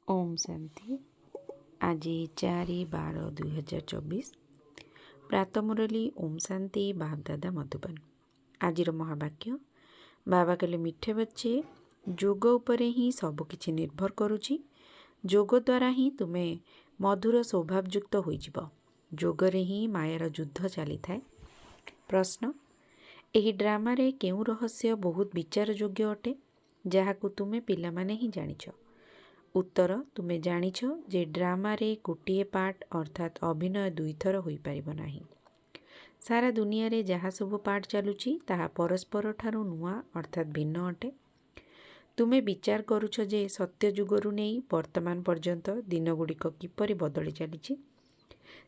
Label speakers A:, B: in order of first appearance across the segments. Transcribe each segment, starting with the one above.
A: ओम शांति। आज 4/12/2024 प्रातः मुरली ओम शांति बाप दादा मधुबन। आज महावाक्य बाबा कहले मिठे बच्चे जोग उपरे ही सबकिछि निर्भर करुछि। जोग द्वारा ही तुमे मधुर स्वभावयुक्त होइजिब। जोगरे ही मायार युद्ध चली थाए। प्रश्न एही ड्रामारे केउ रहस्य बहुत विचार योग्य अटे जहाकु तुमे पिला माने ही जानिछ। उत्तर तुमे जानिछ जे ड्रामारे गोटे पार्ट अर्थात अभिनय दुई थर होई परिबो नाही। सारा दुनिया रे जहाँ सब पार्ट चलुची ताहा परस्पर ठारू नुआ अर्थात भिन्न अटे। तुमे विचार करुछ जे सत्य जुगरु नेई वर्तमान पर्यंत दिन गुड़िक किपरि बदली चलीची।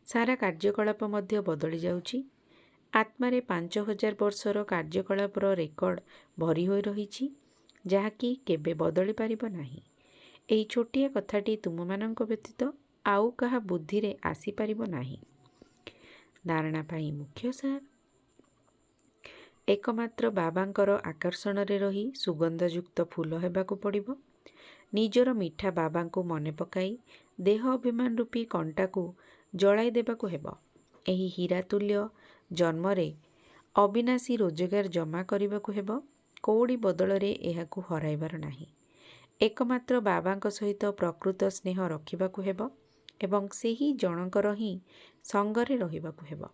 A: सारा कार्यकलाप मध्य बदली जाउची। आत्मारे 5000 वर्षर कार्यकलापर रेकर्ड भरी होई रहिछि जहाँकि केबे बदली पारिबो नाही। एही छोटिया कथाटी तुममानंक व्यतीत आउ कहा बुद्धि रे आसी पारिबो नाही। धारणा पाई मुख्य सार एकमात्र बाबांकर आकर्षण रे रही सुगंधयुक्त फूल हेबाकू पड़िबो। निजर मिठा बाबांकू मने पकाई देह अभिमान रूपी कंटाकू जलाई देबाकू हेबो। एही हीरा तुल्य जन्मरे अविनाशी रोजगार जमा करिबाकू हेबो। कौड़ी बदल रे एहाकू हराइबार नाही। एकमात्र बाबांक सहित प्रकृत स्नेह रखिबाकू हेबो एवं सेही जनकर ही संगरे रहिबाकू हेबो।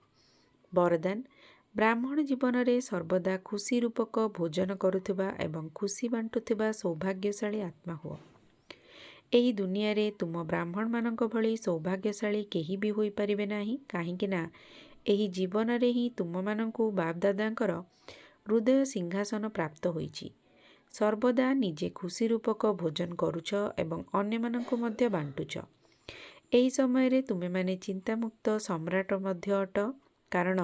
A: वरदान ब्राह्मण जीवन रे सर्वदा खुशी रूपक भोजन करुथिबा एवं खुशी बांटुथिबा सौभाग्यशाली आत्मा हुओ। एही दुनिया रे तुम ब्राह्मण मानक भली सौभाग्यशाली केही भी होई परिबे नाही। काहेकि ना एही जीवन रे ही तुम मानकू बाप दादांकर हृदय सिंहासन प्राप्त होईची। सर्वदा निजे खुशी रूपक भोजन करुछ एवं अन्य मानकू मध्य बांटुछ। एही समय रे तुमे माने चिंतामुक्त सम्राट मध्य अट। कारण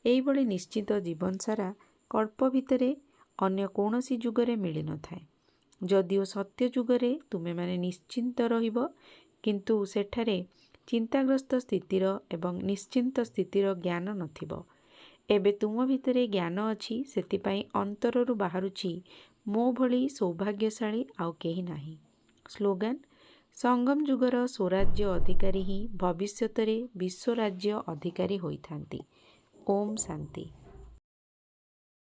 A: एही बड़ी निश्चित जीवन सारा कल्प भितरे अन्य कौनसी जुगरे मिली न थाए। जदिओ सत्य जुगरे तुमे माने निश्चिंत रहिबो किंतु सेठारे चिंताग्रस्त स्थितिर एवं निश्चिंत स्थितिर ज्ञान नथिबो। एबे तुम भितरे ज्ञान अछि सेतिपाई अंतररु बाहरुछि मो भली सौभाग्यशाली आउ केही नाही। स्लोगान संगम जुगर स्वराज्य अधिकारी ही भविष्यतरे विश्व राज्य अधिकारी होइथांती। ओम शांति।